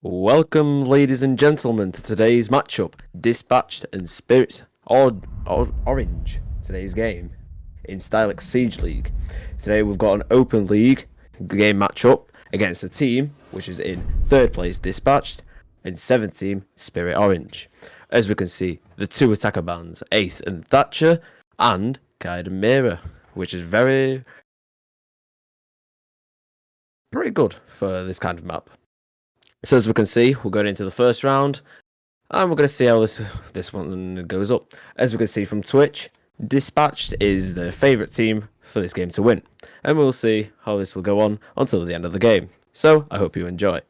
Welcome, ladies and gentlemen, to today's matchup. Dispatched and Spirits Orange. Today's game in Stylix Siege League. Today we've got an open league game matchup against a team which is in third place, Dispatched, and seventh team, Spirit Orange. As we can see, the two attacker bands, Ace and Thatcher, and Guide and Mira, which is pretty good for this kind of map. So as we can see, we're going into the first round, and we're going to see how this one goes up. As we can see from Twitch, Dispatched is the favourite team for this game to win, and we'll see how this will go on until the end of the game. So I hope you enjoy.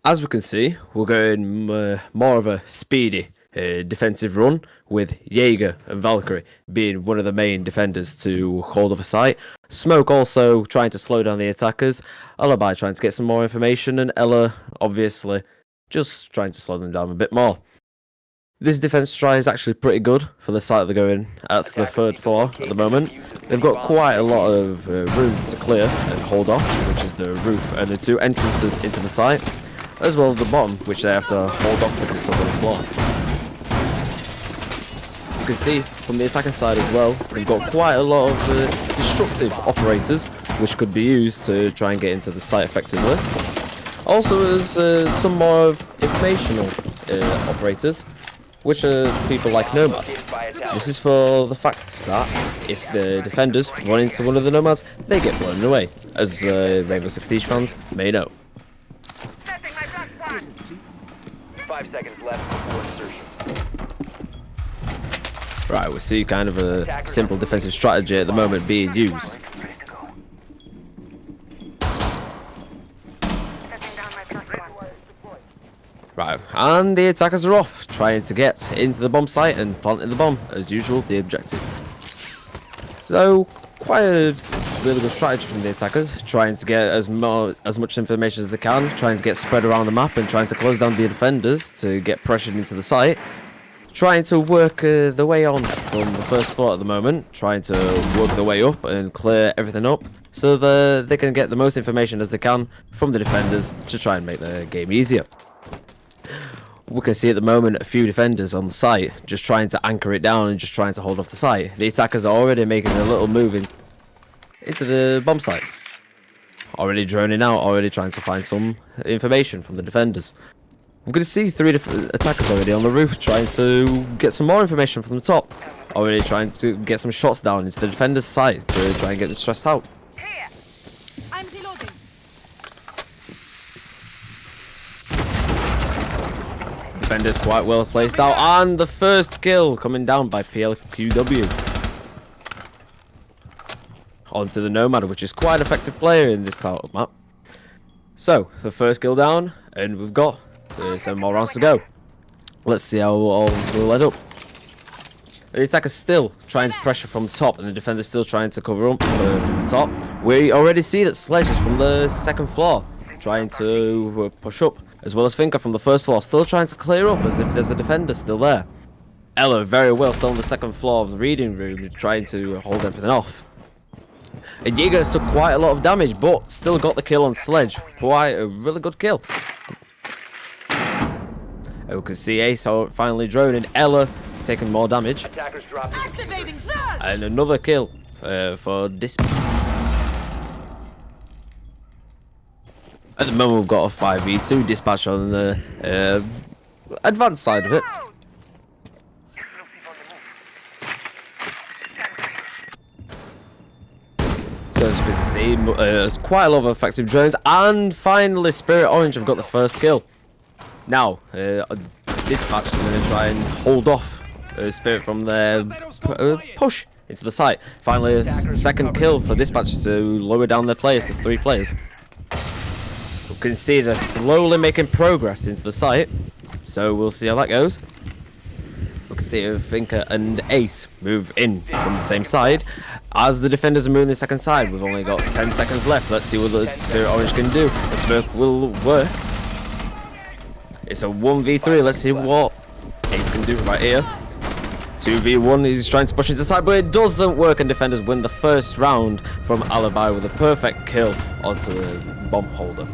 As we can see, we're going more of a speedy defensive run, with Jaeger and Valkyrie being one of the main defenders to hold up a site. Smoke also trying to slow down the attackers, Alibi trying to get some more information, and Ella obviously just trying to slow them down a bit more. This defense try is actually pretty good for the site they're going at the third floor at the moment. They've got quite a lot of room to clear and hold off, which is the roof and the two entrances into the site, as well as the bottom, which they have to hold off because it's up on the floor. You can see from the attacking side as well, they've got quite a lot of destructive operators, which could be used to try and get into the site effectively. Also, there's some more informational operators, which are people like Nomad. This is for the fact that if the defenders run into one of the Nomads, they get blown away, as Rainbow Six Siege fans may know. 5 seconds left before insertion. Right, we see kind of a simple defensive strategy at the moment being used. Right, and the attackers are off, trying to get into the bomb site and planting the bomb, as usual, the objective. So, quite a really good strategy from the attackers, trying to get as much information as they can, trying to get spread around the map and trying to close down the defenders to get pressured into the site. Trying to work the way on from the first floor at the moment, trying to work their way up and clear everything up so that they can get the most information as they can from the defenders to try and make the game easier. We can see at the moment a few defenders on the site just trying to anchor it down and just trying to hold off the site. The attackers are already making a little move into the bomb site. Already droning out, already trying to find some information from the defenders. We're going to see three attackers already on the roof trying to get some more information from the top. Already trying to get some shots down into the defender's side to try and get them stressed out. Here. I'm reloading. Defenders quite well placed out, and the first kill coming down by PLQW. Onto the Nomad, which is quite an effective player in this title map. So, the first kill down, and we've got 7 more rounds to go. Let's see how all this will lead up. The attacker's still trying to pressure from the top, and the defender's still trying to cover up from the top. We already see that Sledge is from the second floor, trying to push up, as well as Finker from the first floor, still trying to clear up as if there's a defender still there. Ella very well still on the second floor of the reading room, trying to hold everything off. And Jaeger took quite a lot of damage, but still got the kill on Sledge. Quite a really good kill. We can see Ace finally droning. Ella taking more damage. Activating surge. And another kill for Dispatch. At the moment we've got a 5v2 Dispatch on the advanced side of it. So as you can see, there's quite a lot of effective drones, and finally Spirit Orange have got the first kill. Now, Dispatch is going to try and hold off Spirit from their push into the site. Finally, a second kill for Dispatch to lower down their players to 3 players. You can see they're slowly making progress into the site, so we'll see how that goes. We can see Finker and Ace move in from the same side. As the defenders are moving the second side, we've only got 10 seconds left. Let's see what the Spirit Orange can do. The smoke will work. It's a 1v3. Let's see what Ace can do right here. 2v1, he's trying to push into the side, but it doesn't work, and defenders win the first round from Alibi with a perfect kill onto the bomb holder.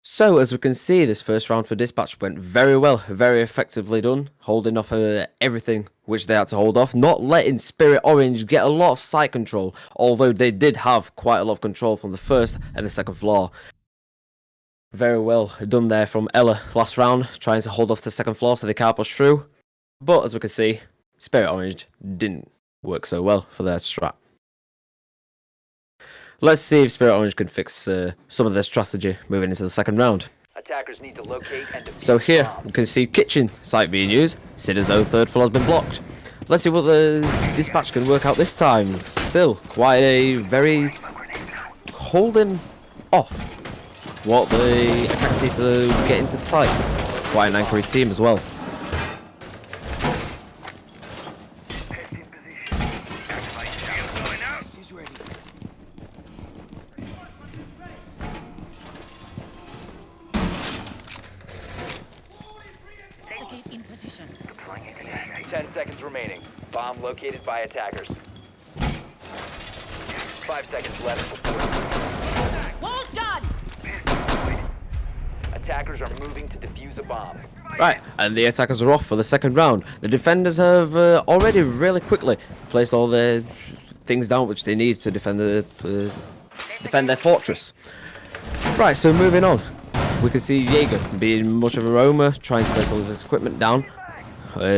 So, as we can see, this first round for Dispatch went very well, very effectively done, holding off everything which they had to hold off, not letting Spirit Orange get a lot of site control, although they did have quite a lot of control from the first and the second floor. Very well done there from Ella last round, trying to hold off the second floor so they can't push through. But as we can see, Spirit Orange didn't work so well for their strat. Let's see if Spirit Orange can fix some of their strategy moving into the second round. Attackers need to locate and defuse So here bombs. we can see kitchen site being used. Seeing as though third floor has been blocked. Let's see what the Dispatch can work out this time. Still quite a very holding off what the attackers need to get into the site. Quite an angry team as well. In position. 10 seconds remaining. Bomb located by attackers. 5 seconds left before. Wall's done. Attackers are moving to defuse a bomb. Right, and the attackers are off for the second round. The defenders have already really quickly placed all their things down which they need to defend their fortress. Right, so moving on. We can see Jaeger being much of a roamer, trying to place all of his equipment down.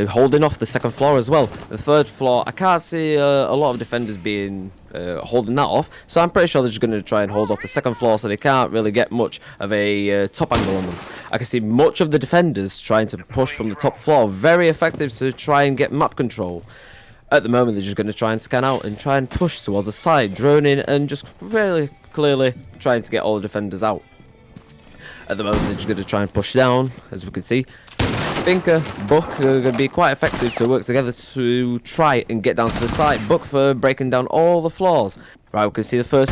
Holding off the second floor as well. The third floor, I can't see a lot of defenders being holding that off, so I'm pretty sure they're just going to try and hold off the second floor so they can't really get much of a top angle on them. I can see much of the defenders trying to push from the top floor, very effective to try and get map control. At the moment, they're just going to try and scan out and try and push towards the side, droning and just really clearly trying to get all the defenders out. At the moment, they're just going to try and push down, as we can see. Finker, Buck are going to be quite effective to work together to try and get down to the site. Buck for breaking down all the floors. Right, we can see the first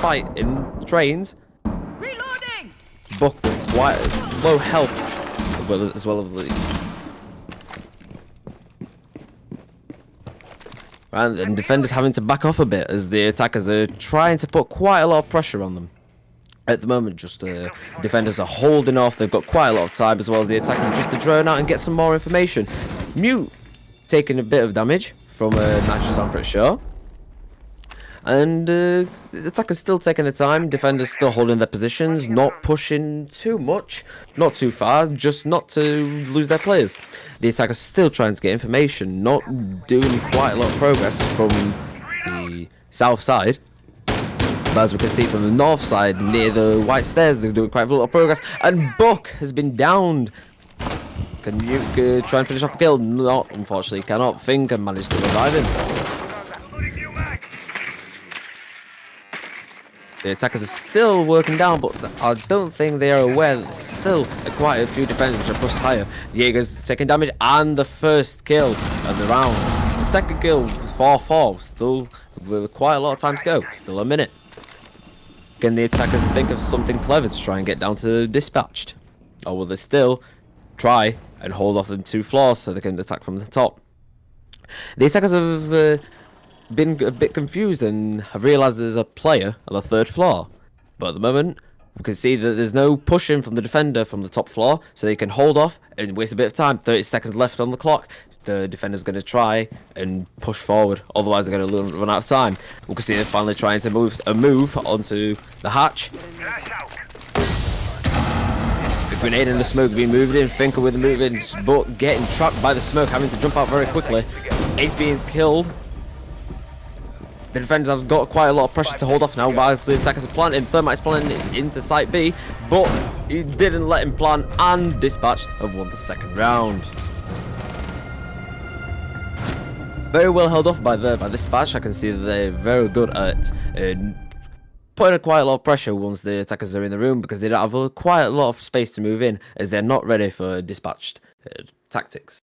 fight in trains. Reloading. Buck with quite low health, as well as the... And defenders having to back off a bit as the attackers are trying to put quite a lot of pressure on them. At the moment, just defenders are holding off. They've got quite a lot of time, as well as the attackers just to drone out and get some more information. Mute taking a bit of damage from Nitrous, I'm pretty sure. And the attackers still taking their time. Defenders still holding their positions, not pushing too much, not too far, just not to lose their players. The attackers still trying to get information, not doing quite a lot of progress from the south side. But as we can see from the north side, near the white stairs, they're doing quite a lot of progress. And Buck has been downed. Can you try and finish off the kill? Not, unfortunately, cannot. Finker managed to revive him. The attackers are still working down, but I don't think they are aware that still quite a few defenders which are pushed higher. Jaeger's taking damage, and the first kill of the round. The second kill was 4-4, still with quite a lot of time to go. Still a minute. Can the attackers think of something clever to try and get down to Dispatched? Or will they still try and hold off them 2 floors so they can attack from the top? The attackers have been a bit confused and have realised there's a player on the 3rd floor. But at the moment, we can see that there's no pushing from the defender from the top floor, so they can hold off and waste a bit of time. 30 seconds left on the clock. The defender's going to try and push forward, otherwise they're going to run out of time. We can see they're finally trying to move onto the hatch. The grenade and the smoke being moved in, Finker with the moving, but getting trapped by the smoke, having to jump out very quickly. Ace being killed. The defenders have got quite a lot of pressure to hold off now, while the attackers are planting. Thermite's planting into Site B, but he didn't let him plant, and Dispatched have won the second round. Very well held off by Dispatch. I can see that they're very good at putting quite a lot of pressure once the attackers are in the room, because they don't have quite a lot of space to move in, as they're not ready for Dispatched tactics.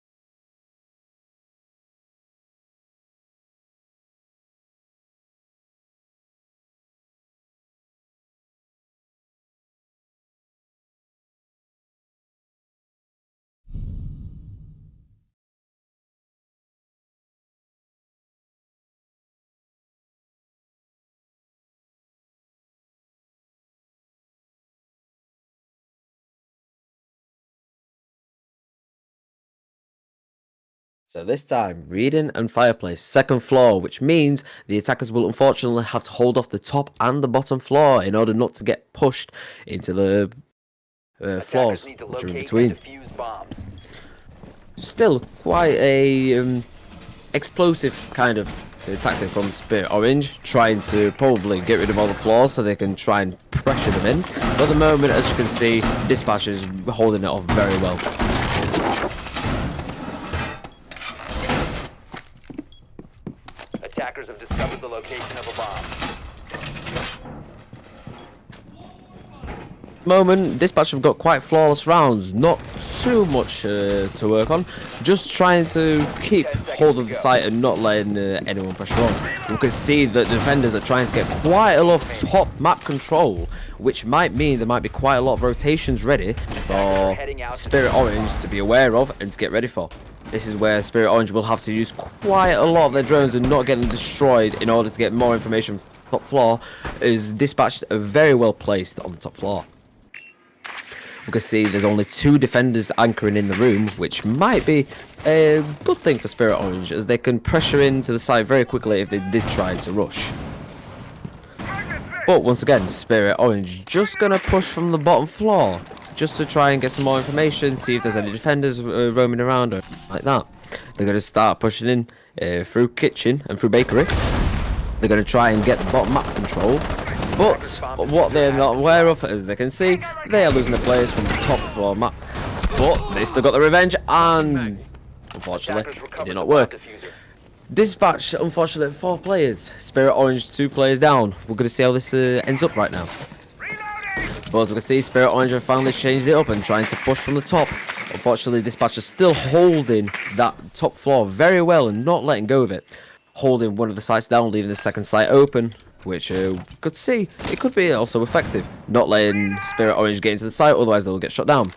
So this time, reading and fireplace, second floor, which means the attackers will unfortunately have to hold off the top and the bottom floor in order not to get pushed into the floors Need to which are in locate between. and defuse bombs. Still quite a explosive kind of tactic from Spirit Orange, trying to probably get rid of all the floors so they can try and pressure them in. But at the moment, as you can see, Dispatch is holding it off very well. Attackers have discovered the location of a bomb. Moment, Dispatch have got quite flawless rounds, not too much to work on, just trying to keep hold of the site and not letting anyone pressure on. You can see that the defenders are trying to get quite a lot of top map control, which might mean there might be quite a lot of rotations ready for Spirit Orange to be aware of and to get ready for. This is where Spirit Orange will have to use quite a lot of their drones and not get them destroyed in order to get more information from the top floor, as Dispatch are very well placed on the top floor. You can see there's only 2 defenders anchoring in the room, which might be a good thing for Spirit Orange, as they can pressure into the site very quickly if they did try to rush. But once again, Spirit Orange just going to push from the bottom floor, just to try and get some more information, see if there's any defenders roaming around or like that. They're going to start pushing in through kitchen and through bakery. They're going to try and get the bottom map control. But what they're not aware of, as they can see, they are losing the players from the top floor map. But they still got the revenge, and unfortunately, it did not work. Dispatch, unfortunately, 4 players. Spirit Orange, 2 players down. We're going to see how this ends up right now. But as we can see, Spirit Orange have finally changed it up and trying to push from the top. Unfortunately, Dispatch is still holding that top floor very well and not letting go of it. Holding one of the sites down, leaving the second site open, which could see it could be also effective, not letting Spirit Orange get into the site, otherwise they'll get shut down.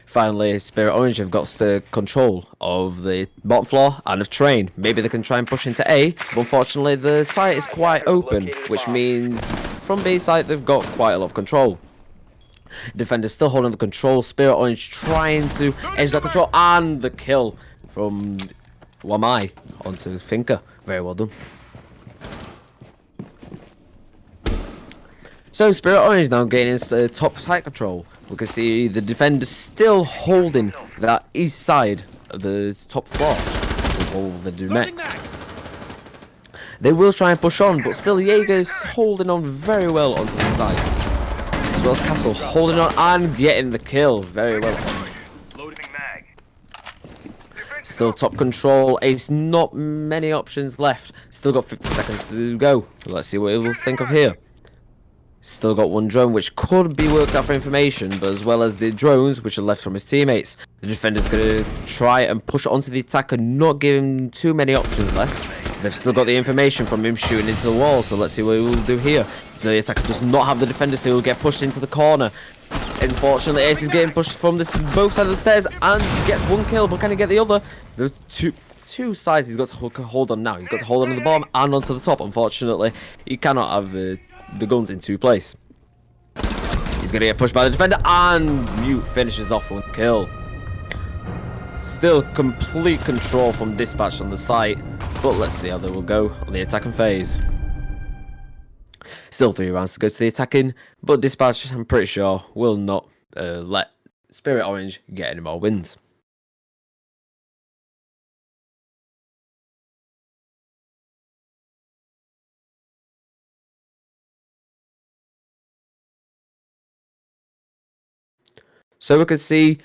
Finally, Spirit Orange have got control of the bottom floor and of train. Maybe they can try and push into A, but unfortunately the site is quite open, which means from B site they've got quite a lot of control. Defenders still holding the control, Spirit Orange trying to edge that control, and the kill from Wamai onto Finker. Very well done. So Spirit Orange now gaining top site control. We can see the defenders still holding that east side of the top floor. What will they do next? They will try and push on, but still Jaeger's holding on very well onto the side. As well as Castle holding on and getting the kill very well. Still top control. Ace, not many options left. Still got 50 seconds to go. Let's see what he will think of here. Still got 1 drone, which could be worked out for information, but as well as the drones which are left from his teammates. The defender's going to try and push onto the attacker, not give him too many options left. They've still got the information from him shooting into the wall, so let's see what he will do here. The attacker does not have the defender, so he will get pushed into the corner. Unfortunately, Ace is getting pushed from both sides of the stairs and gets 1 kill, but can he get the other? There's two sides he's got to hold on now. He's got to hold on to the bottom and onto the top. Unfortunately, he cannot have the guns in 2 places. He's going to get pushed by the defender, and Mute finishes off 1 kill. Still complete control from Dispatch on the site, but let's see how they will go on the attacking phase. Still 3 rounds to go to the attacking, but Dispatch, I'm pretty sure, will not let Spirit Orange get any more wins. So we can see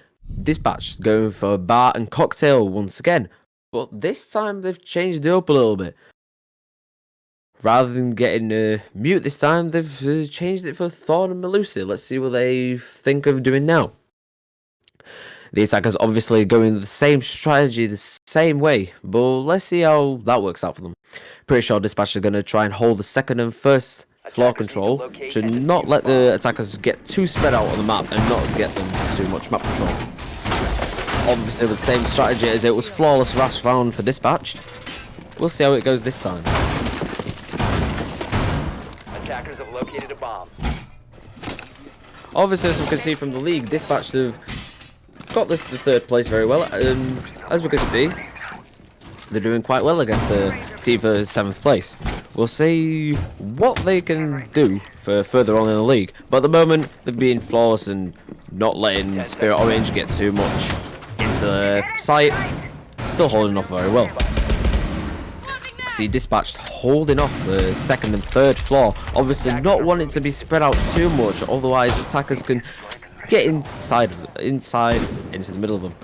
Dispatch going for bar and cocktail once again, but this time they've changed it up a little bit. Rather than getting Mute this time, they've changed it for Thorn and Melusi. Let's see what they think of doing now. The attackers obviously going the same strategy, the same way, but let's see how that works out for them. Pretty sure Dispatch are going to try and hold the second and first floor control to not let the attackers get too spread out on the map and not get them too much map control. Obviously with the same strategy as it was flawless last round for Dispatch. We'll see how it goes this time. Attackers have located a bomb. Obviously, as we can see from the league, Dispatch have got this to 3rd place very well. As we can see, they're doing quite well against the team for 7th place. We'll see what they can do for further on in the league. But at the moment, they're being flawless and not letting Spirit Orange get too much into the site. Still holding off very well. See Dispatched holding off the 2nd and 3rd floor. Obviously not wanting to be spread out too much, otherwise attackers can get inside into the middle of them.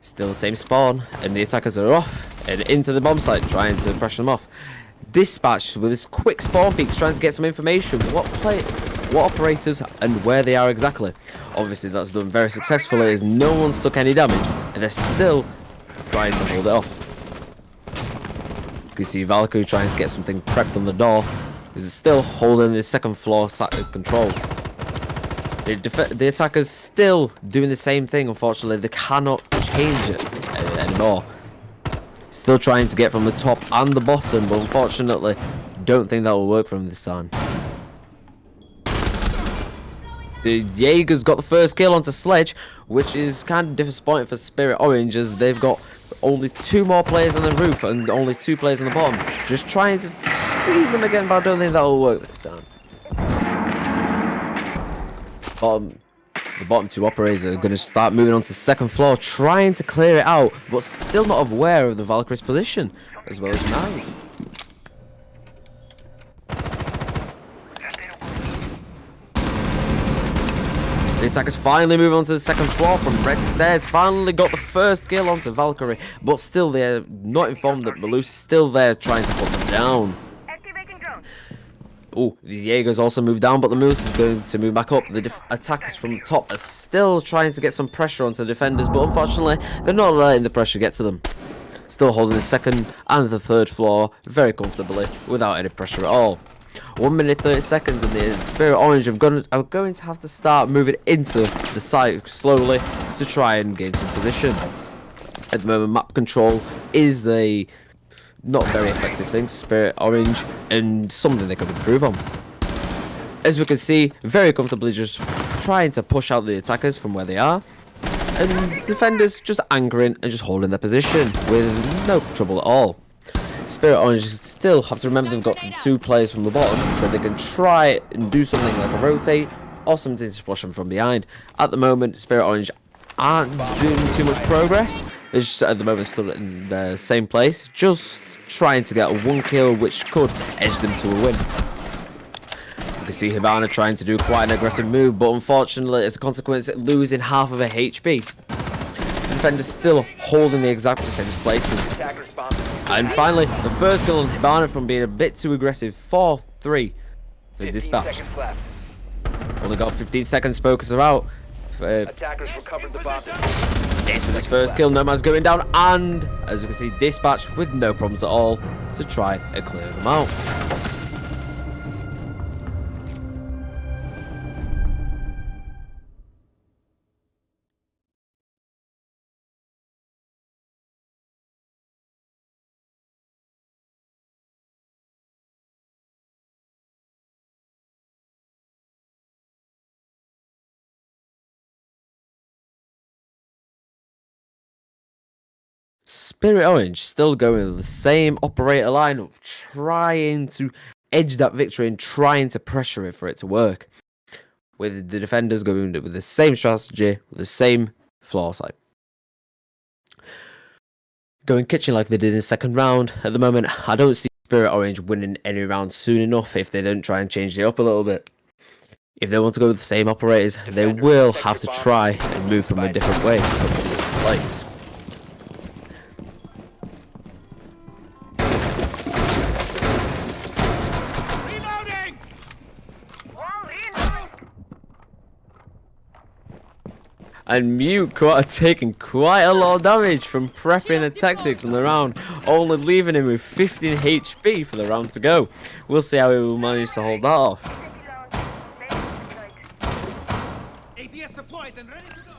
Still the same spawn, and the attackers are off and into the bomb site, trying to pressure them off. Dispatched with his quick spawn peaks, trying to get some information, what operators and where they are exactly. Obviously that's done very successfully, as no one's took any damage, and they're still trying to hold it off. You can see Valkyrie trying to get something prepped on the door, because it's still holding the 2nd floor control. The attackers still doing the same thing. Unfortunately, they cannot change it anymore. Still trying to get from the top and the bottom, but unfortunately, don't think that will work for them this time. The Jaeger's got the first kill onto Sledge, which is kind of disappointing for Spirit Orange, as they've got only 2 more players on the roof and only 2 players on the bottom. Just trying to squeeze them again, but I don't think that will work this time. The bottom 2 operators are going to start moving on to the 2nd floor, trying to clear it out, but still not aware of the Valkyrie's position, as well as now. The attackers finally move on to the 2nd floor from Red Stairs, finally got the first kill onto Valkyrie, but still they're not informed that Malus is still there trying to put them down. Oh, the Jaeger's also moved down, but the Moose is going to move back up. The attackers from the top are still trying to get some pressure onto the defenders, but unfortunately, they're not letting the pressure get to them. Still holding the 2nd and the 3rd floor very comfortably, without any pressure at all. 1 minute 30 seconds, and the Spirit Orange are going to have to start moving into the site slowly to try and gain some position. At the moment, map control is a not very effective thing, Spirit Orange, and something they could improve on. As we can see, very comfortably just trying to push out the attackers from where they are, and defenders just anchoring and just holding their position with no trouble at all. Spirit Orange still have to remember they've got 2 players from the bottom, so they can try and do something like a rotate or something to push them from behind. At the moment, Spirit Orange aren't doing too much progress. They're just at the moment stood in the same place, just trying to get a 1 kill, which could edge them to a win. You can see Hibana trying to do quite an aggressive move, but unfortunately, as a consequence, losing half of her HP. The defender's still holding the exact percentage places. And finally, the first kill on Hibana from being a bit too aggressive. 4-3 for Dispatch. Only got 15 seconds, focus her out. Attackers recovered the bomb. Ace with his first kill, Nomad's going down, and as you can see, Dispatch with no problems at all to try and clear them out. Spirit Orange still going with the same operator lineup, trying to edge that victory and trying to pressure it for it to work. With the defenders going with the same strategy, with the same floor site. Going kitchen like they did in the 2nd round. At the moment, I don't see Spirit Orange winning any rounds soon enough if they don't try and change it up a little bit. If they want to go with the same operators, they will have to try and move from a different way to place. And Mute are taking quite a lot of damage from prepping the tactics on the round, only leaving him with 15 HP for the round to go. We'll see how he will manage to hold that off. ATS deployed and ready to go.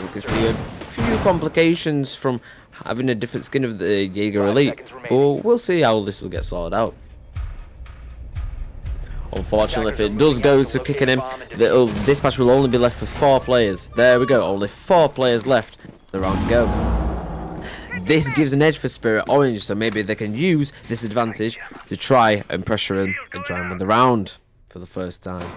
You can see a few complications from having a different skin of the Jaeger Elite, but we'll see how this will get sorted out. Unfortunately, if it does go to kicking him, the Dispatch will only be left with 4 players. There we go, only 4 players left. The round to go. This gives an edge for Spirit Orange, so maybe they can use this advantage to try and pressure him and try and win the round for the first time.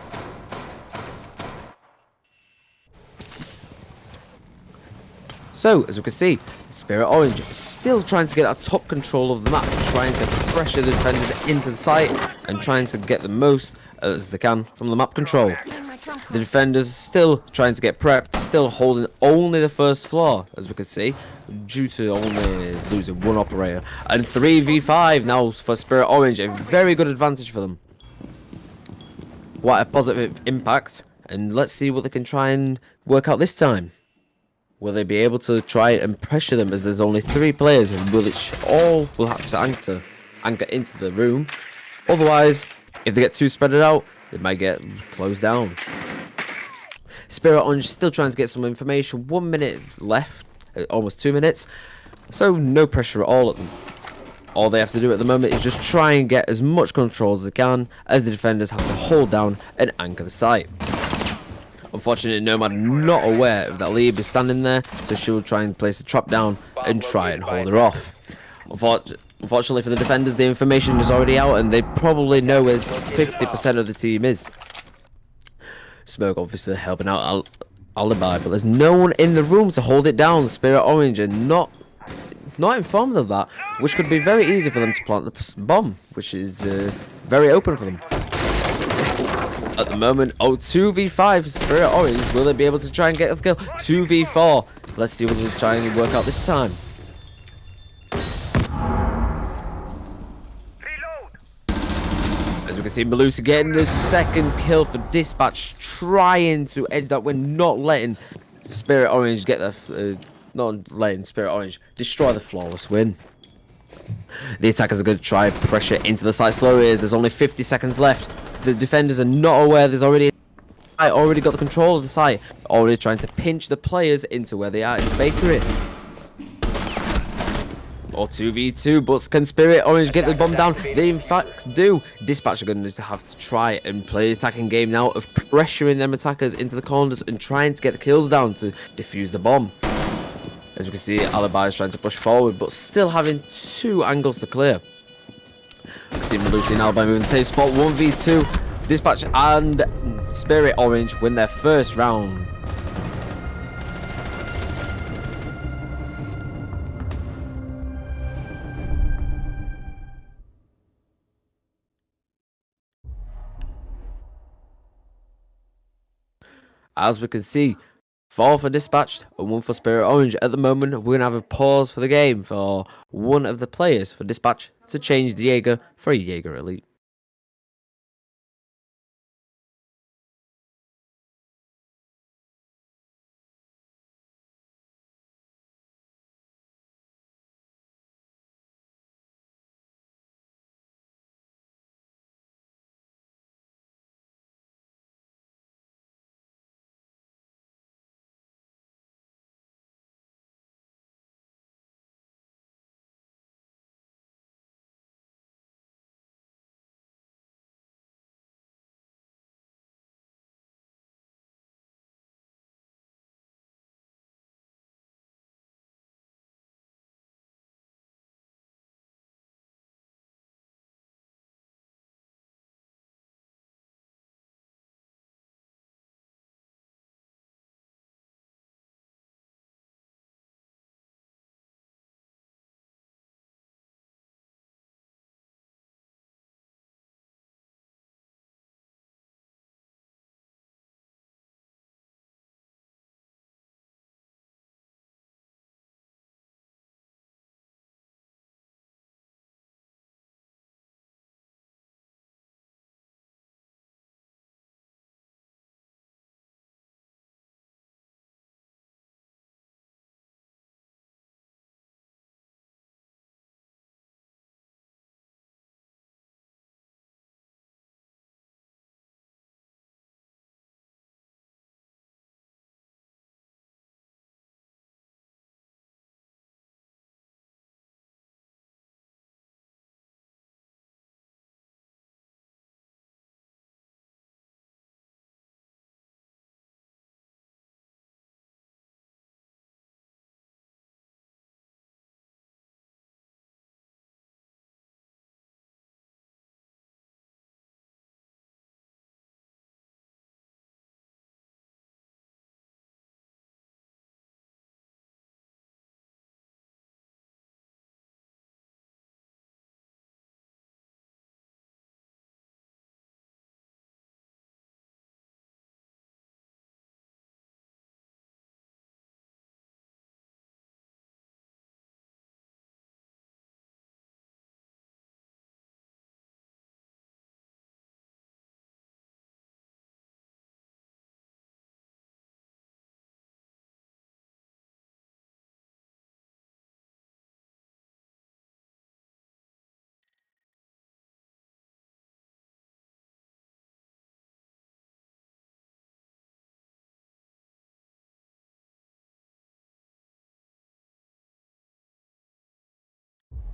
So, as we can see, Spirit Orange is still trying to get that top control of the map, trying to pressure the defenders into the site and trying to get the most as they can from the map control. The defenders still trying to get prepped, still holding only the first floor, as we can see, due to only losing one operator. And 3v5 now for Spirit Orange, a very good advantage for them. Quite a positive impact, and let's see what they can try and work out this time. Will they be able to try and pressure them, as there's only 3 players, and which all will have to anchor into the room. Otherwise, if they get too spread out, they might get closed down. Spirit Orange still trying to get some information. 1 minute left, almost 2 minutes. So no pressure at all at them. All they have to do at the moment is just try and get as much control as they can, as the defenders have to hold down and anchor the site. Unfortunately, Nomad not aware of that Lieb is standing there, so she will try and place the trap down and try and hold her off. Unfortunately for the defenders, the information is already out and they probably know where 50% of the team is. Smoke obviously helping out Alibi, but there's no one in the room to hold it down. Spirit Orange are not informed of that, which could be very easy for them to plant the bomb, which is very open for them. At the moment, 2v5 Spirit Orange. Will they be able to try and get the kill? 2v4. Let's see what they'll try and work out this time. As we can see, Malusi getting the second kill for Dispatch, trying to end up with not letting Spirit Orange get the not letting Spirit Orange destroy the flawless win. The attackers are going to try pressure into the site slowly as there's only 50 seconds left. The defenders are not aware there's already got the control of the site, already trying to pinch the players into where they are in the bakery. Or 2v2, but can Spirit Orange get the bomb down? They in fact do. Dispatch are going to have to try and play the attacking game now of pressuring them attackers into the corners and trying to get the kills down to defuse the bomb. As we can see, Alibi is trying to push forward, but still having 2 angles to clear. We can see Malusi and Alibi moving the same spot. 1v2. Dispatch and Spirit Orange win their first round. As we can see, 4 for Dispatch and 1 for Spirit Orange. At the moment, we're going to have a pause for the game for one of the players for Dispatch to change the Jaeger for a Jaeger Elite.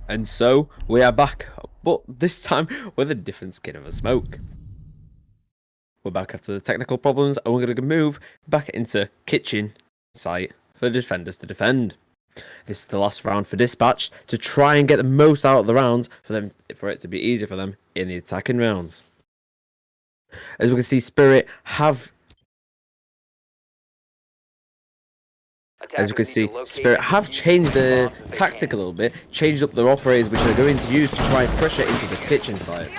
And so we are back, but this time with a different skin of a smoke. We're back after the technical problems, and we're going to move back into kitchen site for the defenders to defend. This is the last round for dispatch to try and get the most out of the rounds for it to be easier for them in the attacking rounds. As we can see, Spirit have changed their tactic a little bit, changed up their operators, which they're going to use to try and pressure into the kitchen site.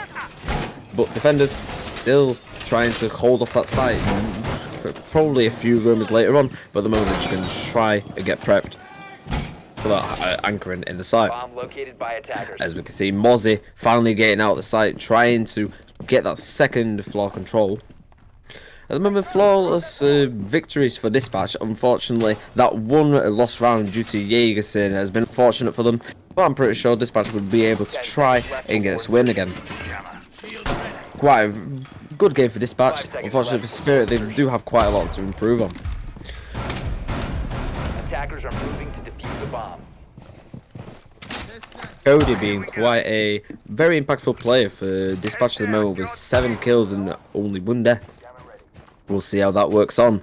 But defenders still trying to hold off that site. Probably a few rumors later on, but at the moment they're just going to try and get prepped for that anchoring in the site. Bomb located by attackers. As we can see, Mozzie finally getting out of the site, trying to get that second floor control. At the moment, flawless victories for Dispatch. Unfortunately, that one lost round due to Jagerson has been unfortunate for them, but I'm pretty sure Dispatch would be able to try and get this win again. Quite a good game for Dispatch. Unfortunately for Spirit, they do have quite a lot to improve on. Attackers are moving to defuse the bomb. Cody being quite a very impactful player for Dispatch at the moment with 7 kills and only 1 death. We'll see how that works on.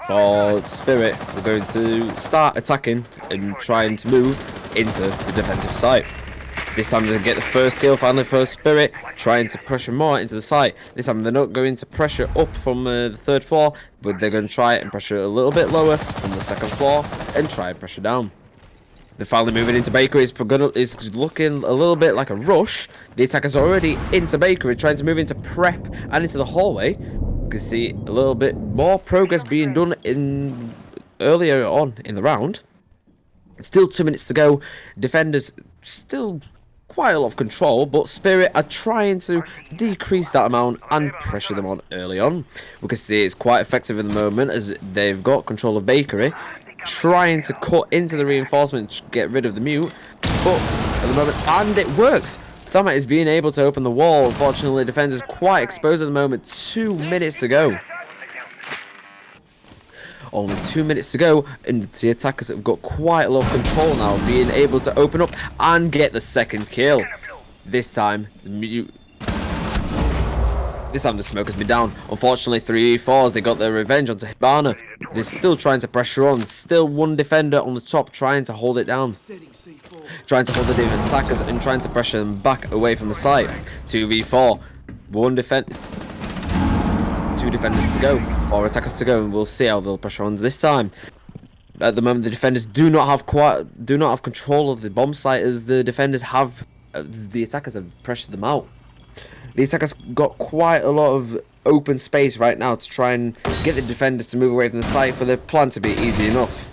For Spirit, we're going to start attacking and trying to move into the defensive site. This time they're going to get the first kill finally for Spirit, trying to pressure more into the site. This time they're not going to pressure up from the 3rd floor, but they're going to try and pressure a little bit lower from the 2nd floor and try and pressure down. They're finally moving into Bakery. It's looking a little bit like a rush. The attackers are already into Bakery, trying to move into Prep and into the hallway. You can see a little bit more progress being done earlier on in the round. Still 2 minutes to go. Defenders still quite a lot of control, but Spirit are trying to decrease that amount and pressure them on early on. We can see it's quite effective at the moment as they've got control of Bakery, trying to cut into the reinforcement to get rid of the mute, but at the moment, and it works. Thamet is being able to open the wall. Unfortunately, defenders quite exposed at the moment. 2 minutes to go. Only 2 minutes to go, and the attackers have got quite a lot of control now, being able to open up and get the second kill. This time, the smoke has been down. Unfortunately, 3v4s, they got their revenge onto Hibana. They're still trying to pressure on. Still 1 defender on the top trying to hold it down. Trying to hold the different attackers and trying to pressure them back away from the site. 2v4. 2 defenders to go. 4 attackers to go, and we'll see how they'll pressure on this time. At the moment, the defenders do not have control of the bomb site, as the attackers have pressured them out. The attackers got quite a lot of open space right now to try and get the defenders to move away from the site for their plan to be easy enough.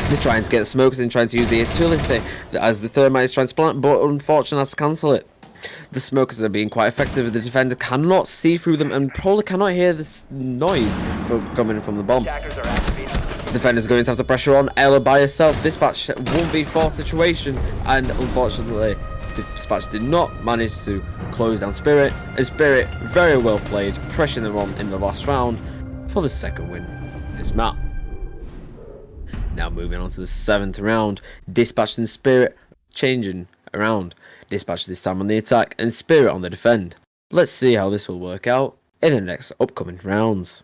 They're trying to get the smokers and trying to use the utility as the thermite is trying to plant, but unfortunately has to cancel it. The smokers are being quite effective. The defender cannot see through them and probably cannot hear this noise coming from the bomb. Defenders are going to have to pressure on. Ella by herself. Dispatch 1v4 situation, and unfortunately Dispatch did not manage to close down Spirit, and Spirit very well played, pressuring them on in the last round for the second win in this map. Now moving on to the 7th round, Dispatch and Spirit changing around. Dispatch this time on the attack and Spirit on the defend. Let's see how this will work out in the next upcoming rounds.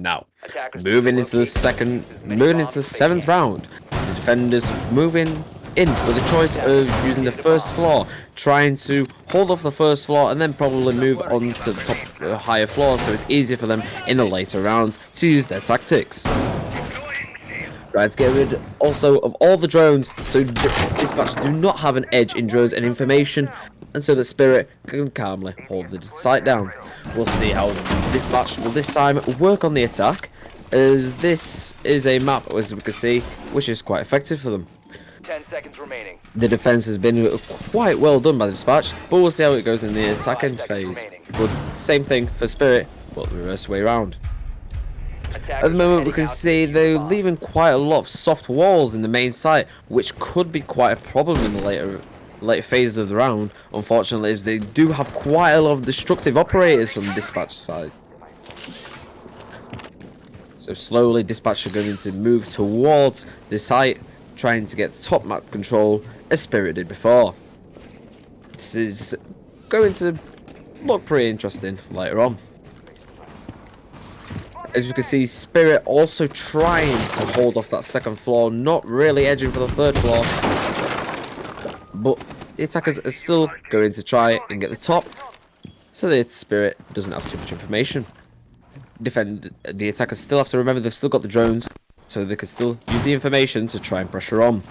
Now, moving into the 7th round, the defenders moving in with a choice of using the 1st floor, trying to hold off the 1st floor and then probably move on to the top higher floor, so it's easier for them in the later rounds to use their tactics. Trying to get rid also of all the drones, so Dispatch do not have an edge in drones and information, and so the Spirit can calmly hold the site down. We'll see how Dispatch will this time work on the attack, as this is a map, as we can see, which is quite effective for them. 10 seconds remaining. The defense has been quite well done by the dispatch, but we'll see how it goes in the attacking 5 seconds phase. remaining. But same thing for Spirit, but the reverse way around. Attackers At the moment, we are can heading out to see defuse they're the bomb. leaving quite a lot of soft walls in the main site, which could be quite a problem in the later phases of the round. Unfortunately, as they do have quite a lot of destructive operators from the dispatch side. So slowly, dispatch are going to move towards the site, trying to get top map control as Spirit did before. This is going to look pretty interesting later on. As we can see, Spirit also trying to hold off that second floor, not really edging for the third floor. But the attackers are still going to try and get the top, so the Spirit doesn't have too much information. The attackers still have to remember they've still got the drones, so they can still use the information to try and pressure on.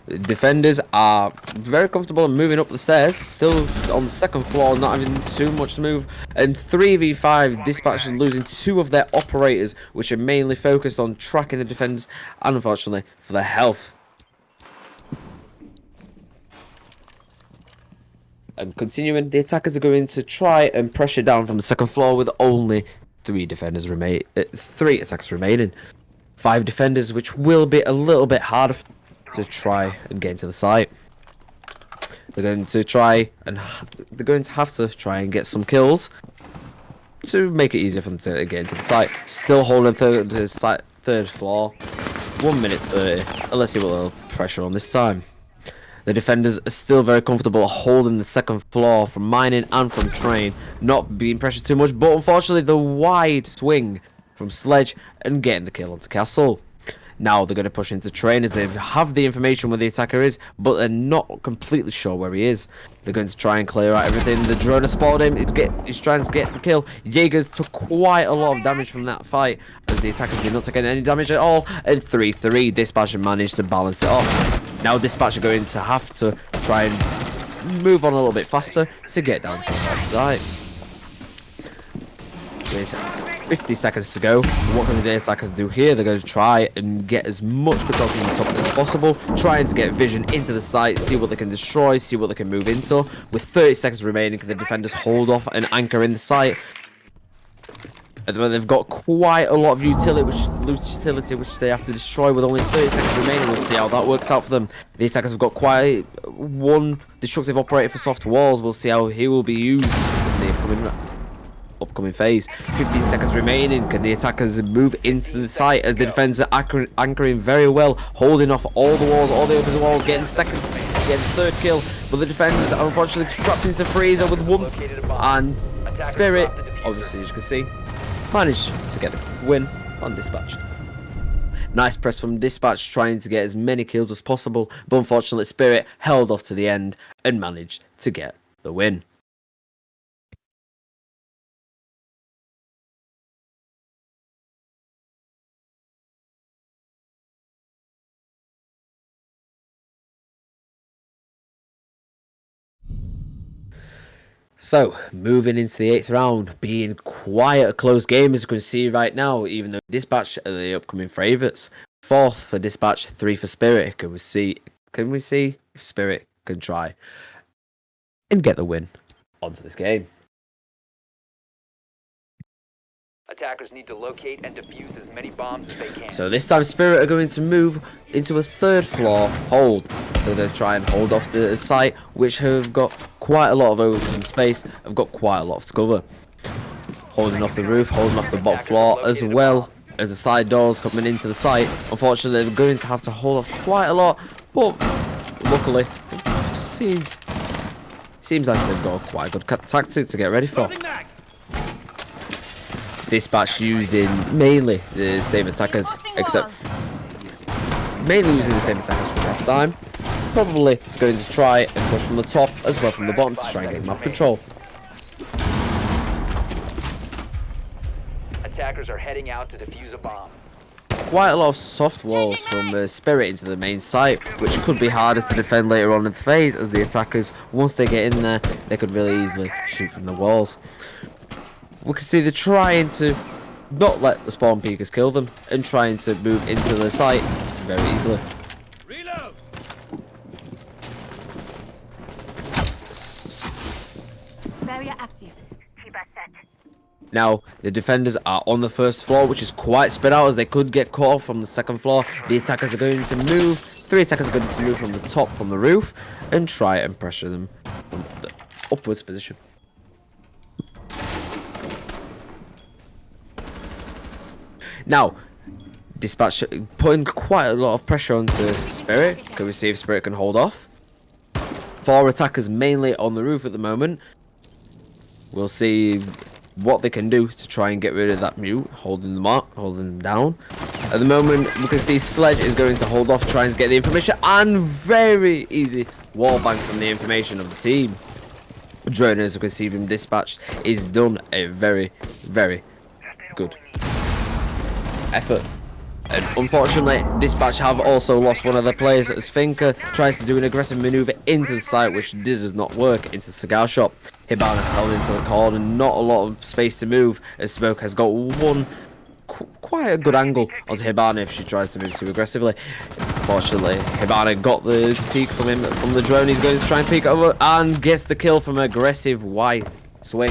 The defenders are very comfortable in moving up the stairs, still on the second floor, not having too much to move. And 3v5, dispatch losing 2 of their operators, which are mainly focused on tracking the defenders and, unfortunately, for their health. And continuing, the attackers are going to try and pressure down from the second floor with only 3 attackers remaining. 5 defenders, which will be a little bit harder to try and get into the site. They're going to have to try and get some kills to make it easier for them to get into the site. Still holding the third floor. 1 minute 30. And let's see what they'll pressure on this time. The defenders are still very comfortable holding the second floor from mining and from train, not being pressured too much, but unfortunately the wide swing from Sledge and getting the kill onto Castle. Now they're going to push into train as they have the information where the attacker is, but they're not completely sure where he is. They're going to try and clear out everything. The drone has spotted him. He's trying to get the kill. Jaegers took quite a lot of damage from that fight, as the attackers did not take any damage at all. And 3-3, Dispatch managed to balance it off. Now Dispatch are going to have to try and move on a little bit faster to get down to the side. With 50 seconds to go, what can the attackers do here? They're going to try and get as much control from the top as possible, trying to get vision into the site, see what they can destroy, see what they can move into. With 30 seconds remaining, can the defenders hold off and anchor in the site? At the moment, they've got quite a lot of utility which they have to destroy with only 30 seconds remaining. We'll see how that works out for them. The attackers have got quite one destructive operator for soft walls. We'll see how he will be used in the upcoming phase. 15 seconds remaining. Can the attackers move into the site as the defenders are anchoring very well, holding off all the walls, all the open walls, getting third kill. But the defenders are unfortunately trapped into freezer with 1. And Spirit, obviously, as you can see, managed to get the win on Dispatch. Nice press from Dispatch, trying to get as many kills as possible, but unfortunately Spirit held off to the end and managed to get the win. So, moving into the 8th round, being quite a close game as you can see right now, even though Dispatch are the upcoming favourites. 4th for Dispatch, 3 for Spirit. Can we see if Spirit can try and get the win onto this game? Attackers need to locate and defuse as many bombs as they can. So this time Spirit are going to move into a 3rd floor hold. They're going to try and hold off the site, which have got quite a lot of open space, have got quite a lot to cover. Holding off the roof, holding off the bottom floor, as well as the side doors coming into the site. Unfortunately, they're going to have to hold off quite a lot, but luckily, seems like they've got quite a good tactic to get ready for. Dispatch using mainly the same attackers, except mainly using the same attackers from last time. Probably going to try and push from the top as well from the bottom to try and get map control. Attackers are heading out to defuse a bomb. Quite a lot of soft walls from Spirit into the main site, which could be harder to defend later on in the phase, as the attackers, once they get in there, they could really easily shoot from the walls. We can see they're trying to not let the spawn peekers kill them and trying to move into the site very easily. Reload. Now, the defenders are on the first floor, which is quite spread out as they could get caught off from the second floor. The attackers are going to move. 3 attackers are going to move from the top, from the roof, and try and pressure them from the upwards position. Now, Dispatch putting quite a lot of pressure onto Spirit. Can we see if Spirit can hold off? 4 attackers mainly on the roof at the moment. We'll see what they can do to try and get rid of that mute, holding them down. At the moment, we can see Sledge is going to hold off, trying to get the information, and very easy wallbang from the information of the team. Drone, as we can see from Dispatch, is done a very, very good effort. And unfortunately, Dispatch have also lost one of their players as Finker tries to do an aggressive maneuver into the site, which does not work, into the cigar shop. Hibana held into the corner, not a lot of space to move, as Smoke has got one quite a good angle onto Hibana if she tries to move too aggressively. Unfortunately, Hibana got the peek from him from the drone. He's going to try and peek over and gets the kill from aggressive wide swing.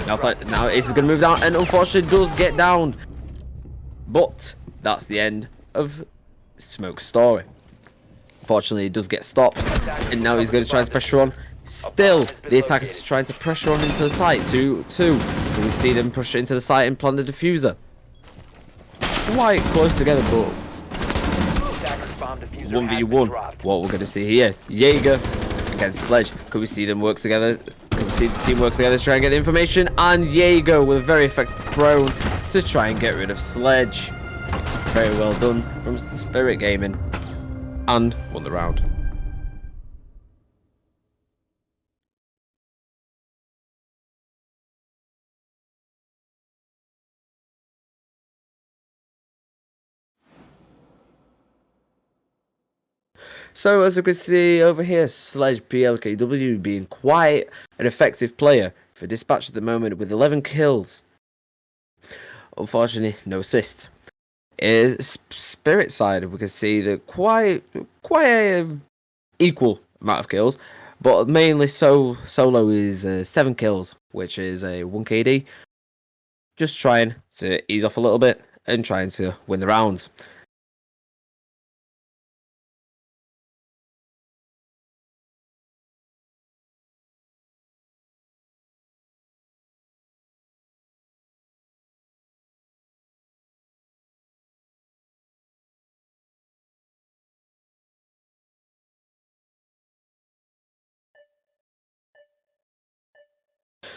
Now Ace is going to move down and unfortunately does get down. But that's the end of Smoke's story. Fortunately, he does get stopped, and now he's going to try to pressure on. Still, the attackers is trying to pressure on into the site. 2-2. We see them push into the site and plant the diffuser. Quite close together, but 1v1. What we're going to see here: Jaeger against Sledge. Could we see them work together? Could we see the team work together to try and get the information? And Jaeger with a very effective prone to try and get rid of Sledge. Very well done from Spirit Gaming, and won the round. So as you can see over here, Sledge PLKW being quite an effective player for Dispatch at the moment with 11 kills. Unfortunately, no assists. Spirit side, we can see that quite a equal amount of kills, but mainly solo is 7 kills, which is a 1 KD. Just trying to ease off a little bit and trying to win the rounds.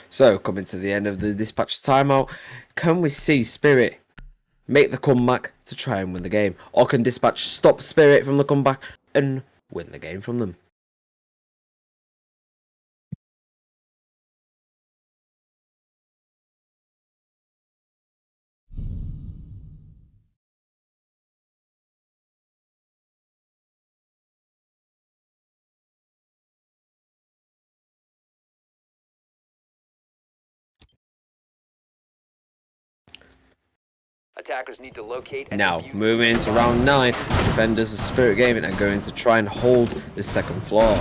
So, coming to the end of the Dispatch timeout, can we see Spirit make the comeback to try and win the game? Or can Dispatch stop Spirit from the comeback and win the game from them? Attackers need to locate and Now, defuse moving into round 9, defenders of Spirit Gaming are going to try and hold the second floor.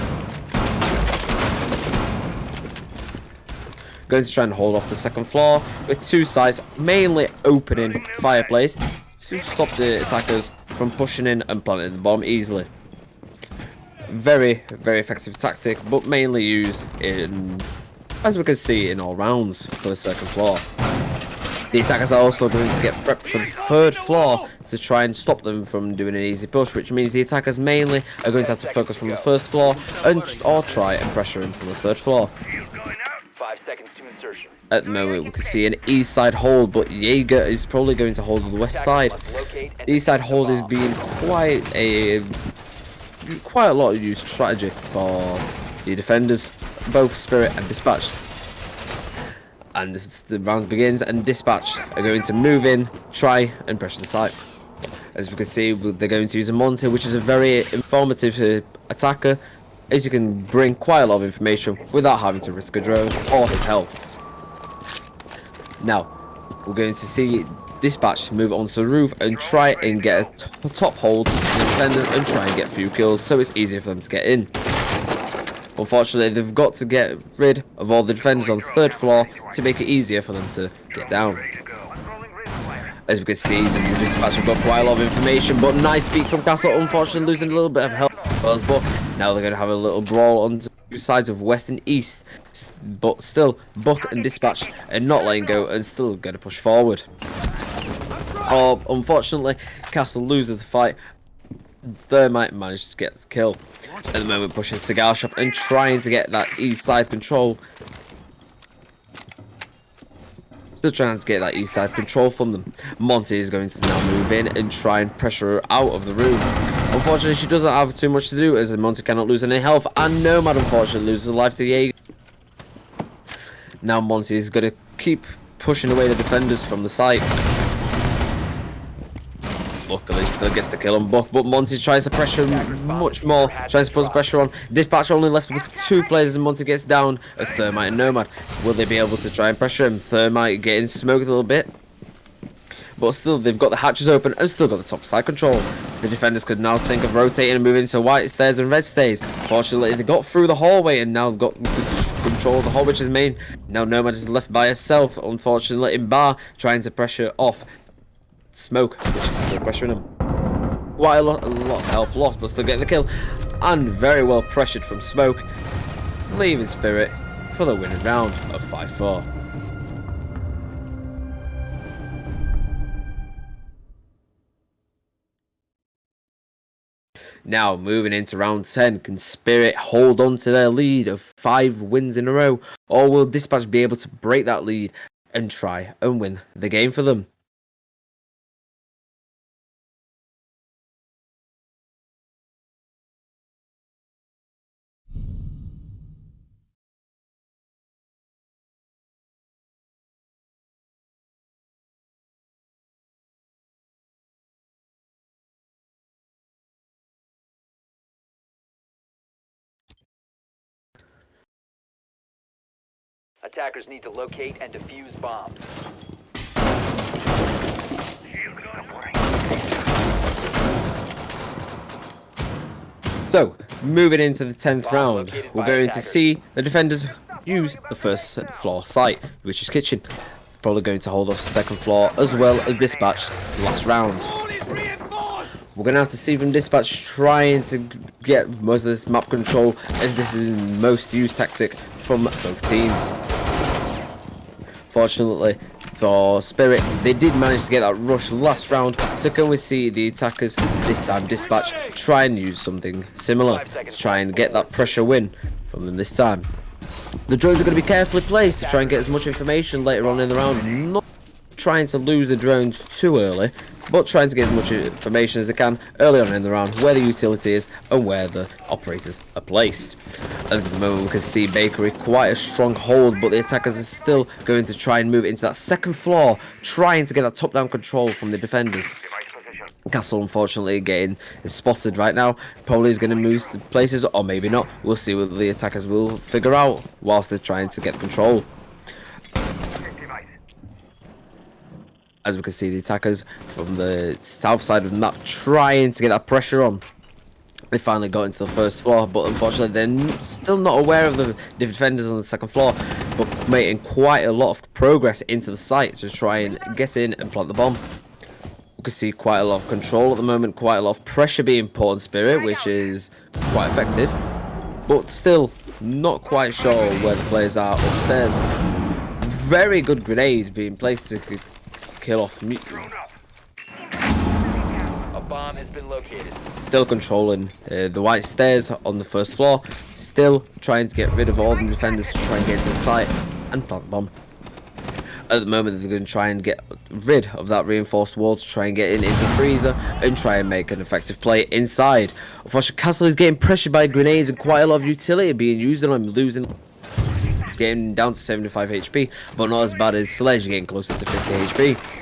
Going to try and hold off the second floor with 2 sides mainly opening fireplace to stop the attackers from pushing in and planting the bomb easily. Very, very effective tactic, but mainly used in, as we can see, in all rounds for the second floor. The attackers are also going to get prepped for the third floor to try and stop them from doing an easy push, which means the attackers mainly are going to have to focus from the first floor or try and pressure in from the third floor. 5 seconds to insertion. At the moment, we can see an east side hold, but Jaeger is probably going to hold the west side. The east side hold is being quite a lot of used strategy for the defenders, both Spirit and Dispatch. And this is the round begins, and Dispatch are going to move in, try and pressure the site. As we can see, they're going to use a Monty, which is a very informative attacker, as you can bring quite a lot of information without having to risk a drone or his health. Now, we're going to see Dispatch move onto the roof and try and get a top hold on the defenders and try and get a few kills so it's easier for them to get in. Unfortunately, they've got to get rid of all the defenders on the 3rd floor to make it easier for them to get down. As we can see, the dispatch have got quite a lot of information, but nice speak from Castle, unfortunately losing a little bit of health. But now they're going to have a little brawl on two sides of West and East. But still, Buck and Dispatch are not letting go and still going to push forward. Oh, unfortunately, Castle loses the fight. Thermite managed to get the kill. At the moment, pushing Cigar Shop and trying to get that east side control. Still trying to get that east side control from them. Monty is going to now move in and try and pressure her out of the room. Unfortunately, she doesn't have too much to do as Monty cannot lose any health. And Nomad unfortunately loses life to Jaeger. Now Monty is going to keep pushing away the defenders from the site. Luckily, still gets the kill on Buck, but Monty tries to pressure much more, tries to put pressure on. Dispatch only left with 2 players and Monty gets down as Thermite and Nomad. Will they be able to try and pressure him? Thermite getting smoked a little bit, but still they've got the hatches open and still got the top side control. The defenders could now think of rotating and moving to white stairs and red stairs. Fortunately, they got through the hallway and now they've got control of the hall, which is main. Now Nomad is left by herself, unfortunately, in bar, trying to pressure off Smoke, which is still pressuring him. Quite a lot of health lost, but still getting the kill. And very well pressured from Smoke, leaving Spirit for the winning round of 5-4. Now, moving into round 10, can Spirit hold on to their lead of 5 wins in a row? Or will Dispatch be able to break that lead and try and win the game for them? Attackers need to locate and defuse bombs. So, moving into the 10th Bomb round, located we're by going to attackers. see the defenders use the 1st floor site, which is kitchen. Probably going to hold off the 2nd floor as well as Dispatch last rounds. Wall is reinforced! We're going to have to see from Dispatch trying to get most of this map control, as this is the most used tactic from both teams. Fortunately for Spirit, they did manage to get that rush last round, so can we see the attackers, this time Dispatch, try and use something similar to try and get that pressure win from them this time. The drones are going to be carefully placed to try and get as much information later on in the round, not trying to lose the drones too early, but trying to get as much information as they can early on in the round, where the utility is and where the operators are placed. At the moment we can see Bakery quite a strong hold, but the attackers are still going to try and move into that 2nd floor, trying to get that top-down control from the defenders. Castle unfortunately getting spotted right now. Probably is going to move to places, or maybe not. We'll see what the attackers will figure out whilst they're trying to get control. As we can see, the attackers from the south side of the map trying to get that pressure on. They finally got into the 1st floor, but unfortunately they're still not aware of the defenders on the 2nd floor, but making quite a lot of progress into the site to try and get in and plant the bomb. We can see quite a lot of control at the moment, quite a lot of pressure being put on Spirit, which is quite effective, but still not quite sure where the players are upstairs. Very good grenade being placed to kill off A bomb has been located. Still controlling the white stairs on the 1st floor, still trying to get rid of all the defenders to try and get to the site and plant the bomb. At the moment they're going to try and get rid of that reinforced wall to try and get into Freezer and try and make an effective play inside. Unfortunately, Castle is getting pressured by grenades and quite a lot of utility being used on him, losing, getting down to 75 HP, but not as bad as Sledge getting closer to 50 HP.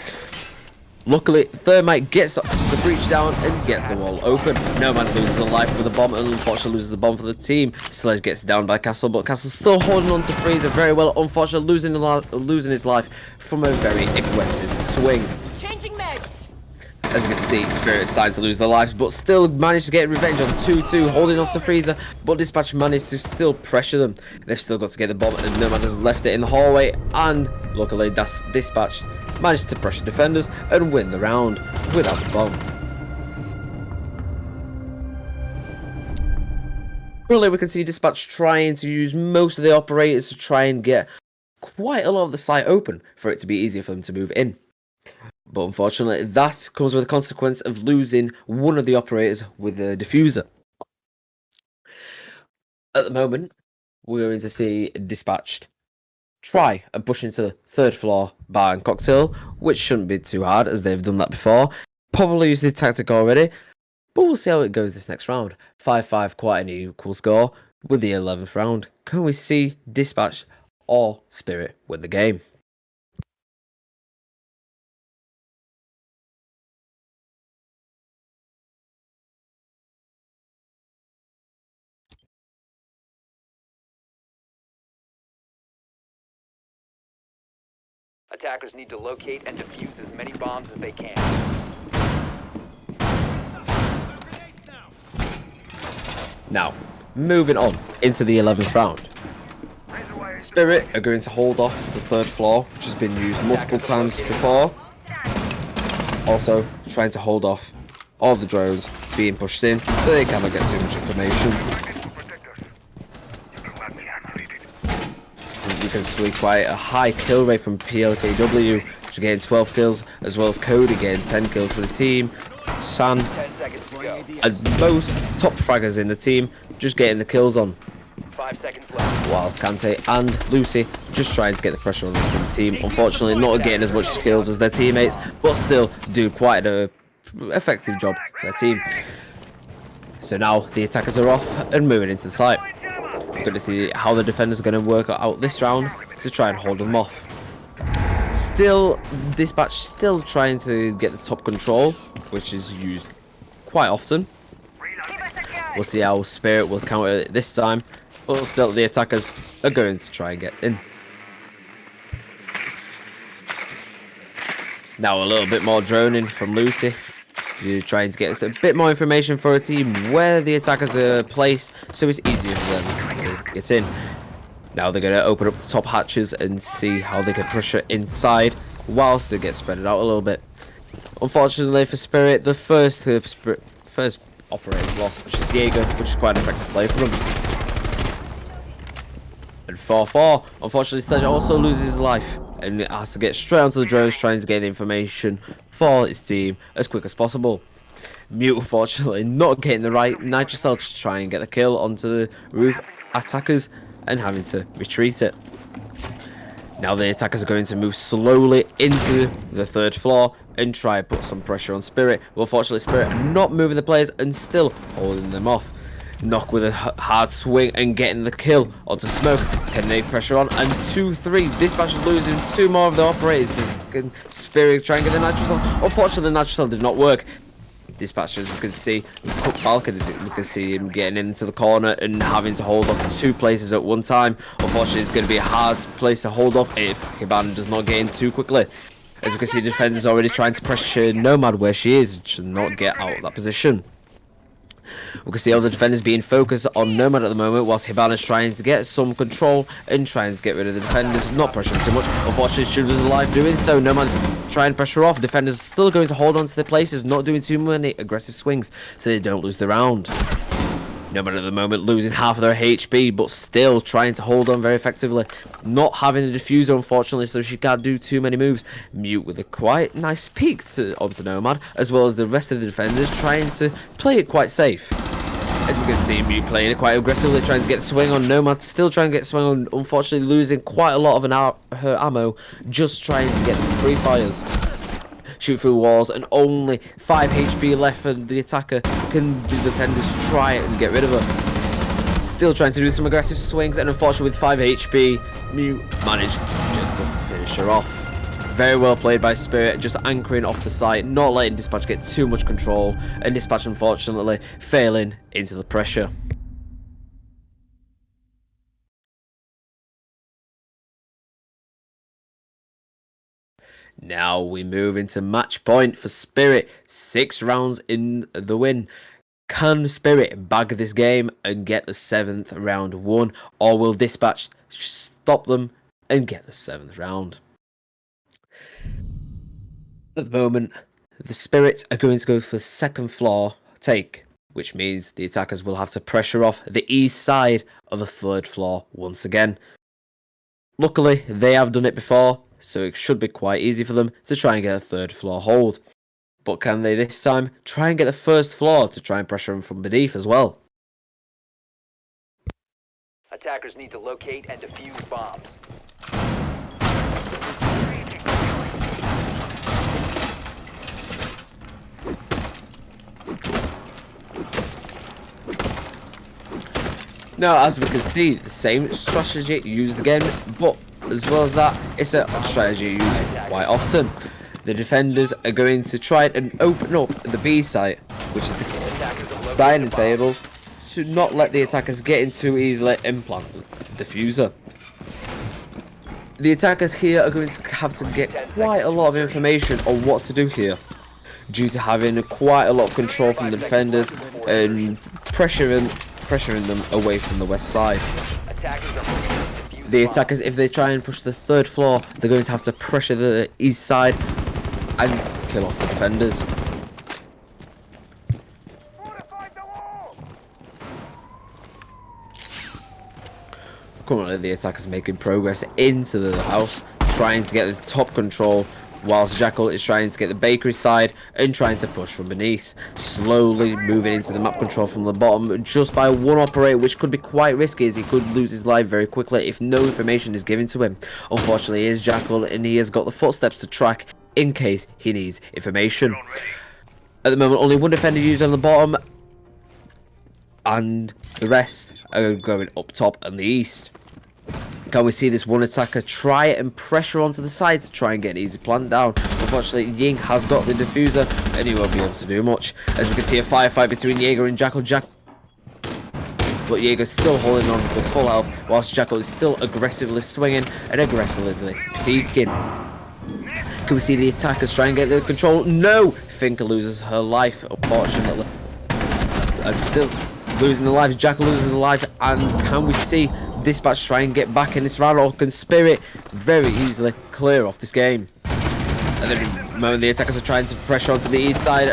Luckily, Thermite gets the breach down and gets the wall open. Nomad loses a life with the bomb and unfortunately loses the bomb for the team. Sledge gets down by Castle, but Castle's still holding on to Freezer very well. Unfortunately, losing his life from a very aggressive swing. Changing megs. As you can see, Spirit starting to lose their lives, but still managed to get revenge on 2-2, holding off to Freezer, but Dispatch managed to still pressure them. They've still got to get the bomb, and Nomad has left it in the hallway, and luckily Dispatch managed to pressure defenders and win the round without the bomb. Currently, we can see Dispatch trying to use most of the operators to try and get quite a lot of the site open for it to be easier for them to move in. But unfortunately, that comes with the consequence of losing one of the operators with the diffuser. At the moment, we're going to see Dispatched try and push into the third floor bar and cocktail, which shouldn't be too hard as they've done that before. Probably used this tactic already, but we'll see how it goes this next round. 5-5, quite an equal score with the 11th round. Can we see Dispatch or Spirit win the game? Attackers need to locate and defuse as many bombs as they can. Grenades now. Now, moving on into the 11th round. Spirit are going to hold off the third floor, which has been used multiple times before. Also, trying to hold off all the drones being pushed in so they cannot get too much information. You can see quite a high kill rate from PLKW, which are getting 12 kills, as well as Cody getting 10 kills for the team. San 10 seconds to go. and most top fraggers in the team just getting the kills on. 5 seconds left. Whilst Kante and Lucy just trying to get the pressure on the team. Unfortunately, not getting as much kills as their teammates, but still do quite an effective job for their team. So now the attackers are off and moving into the site. We're going to see how the defenders are going to work out this round to try and hold them off. Still, Dispatch still trying to get the top control, which is used quite often. We'll see how Spirit will counter it this time, but still the attackers are going to try and get in. Now a little bit more droning from Lucy. You're trying to get a bit more information for a team where the attackers are placed, so it's easier for them to get in. Now they're going to open up the top hatches and see how they can pressure inside whilst they get spread out a little bit. Unfortunately for Spirit, the first operator lost, which is Jaeger, which is quite an effective play for them. And 4-4, unfortunately Sledge also loses his life and has to get straight onto the drones trying to get the information for his team as quick as possible. Mute unfortunately not getting the right nitrocell to try and get the kill onto the roof attackers and having to retreat it. Now the attackers are going to move slowly into the third floor and try and put some pressure on Spirit. Well, fortunately Spirit not moving the players and still holding them off. Knock with a hard swing and getting the kill onto Smoke. Can they pressure on? And 2-3. Dispatch is losing 2 more of the operators. Can Spirit try and get the nitrocell? Unfortunately the nitrocell did not work. Dispatch, as you can see, Balkan, you can see him getting into the corner and having to hold off 2 places at one time. Unfortunately, it's going to be a hard place to hold off if Hibana does not get in too quickly. As you can see, the defenders already trying to pressure Nomad where she is, should not get out of that position. We can see all the defenders being focused on Nomad at the moment, whilst Hibana's trying to get some control and trying to get rid of the defenders, not pressuring too much. Unfortunately, she was alive doing so. Nomad trying to pressure off. Defenders still going to hold on to their places, not doing too many aggressive swings, so they don't lose the round. Nomad at the moment losing half of their HP, but still trying to hold on very effectively. Not having the diffuser, unfortunately, so she can't do too many moves. Mute with a quite nice peek onto Nomad, as well as the rest of the defenders trying to play it quite safe. As we can see, Mute playing it quite aggressively, trying to get swing on Nomad, still trying to get swing on, unfortunately losing quite a lot of her ammo, just trying to get free fires. Shoot through walls, and only 5 HP left for the attacker. Can the defenders try it and get rid of her? Still trying to do some aggressive swings, and unfortunately with 5 HP, Mute managed just to finish her off. Very well played by Spirit, just anchoring off the site, not letting Dispatch get too much control, and Dispatch unfortunately failing into the pressure. Now we move into match point for Spirit. 6 rounds in the win. Can Spirit bag this game and get the 7th round won, or will Dispatch stop them and get the 7th round? At the moment, the Spirits are going to go for the second floor take, which means the attackers will have to pressure off the east side of the 3rd floor once again. Luckily, they have done it before, so it should be quite easy for them to try and get a 3rd floor hold. But can they this time try and get the 1st floor to try and pressure them from beneath as well? Attackers need to locate and defuse bombs. Now, as we can see, the same strategy used again, but as well as that, it's a strategy used quite often. The defenders are going to try and open up the B site, which is the dining table, to not let the attackers get in too easily and plant the diffuser. The attackers here are going to have to get quite a lot of information on what to do here, due to having quite a lot of control from the defenders and pressuring them away from the west side. The attackers, if they try and push the 3rd floor, they're going to have to pressure the east side and kill off the defenders. Currently, the attackers making progress into the house, trying to get the top control, whilst Jackal is trying to get the bakery side and trying to push from beneath, slowly moving into the map control from the bottom just by one operator, which could be quite risky as he could lose his life very quickly if no information is given to him. Unfortunately, he is Jackal and he has got the footsteps to track in case he needs information. At the moment, only one defender used on the bottom and the rest are going up top and the east. Can we see this one attacker try and pressure onto the side to try and get an easy plant down? Unfortunately, Ying has got the diffuser and he won't be able to do much. As we can see, a firefight between Jaeger and Jackal. But Jaeger's still holding on with full health, whilst Jackal is still aggressively swinging and aggressively peeking. Can we see the attackers try and get the control? No! Finker loses her life, unfortunately. And still losing the lives. Jackal loses the life. And can we see Dispatch try and get back in this round, or can Spirit very easily clear off this game? And then at the moment the attackers are trying to pressure onto the east side.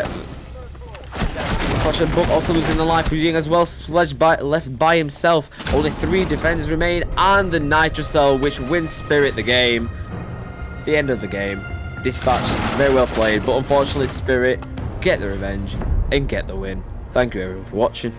Unfortunately, Book also losing the life. Ying as well, Sledge left by himself. Only 3 defenders remain, and the Nitrocell, which wins Spirit the game. The end of the game. Dispatch very well played, but unfortunately Spirit get the revenge and get the win. Thank you everyone for watching.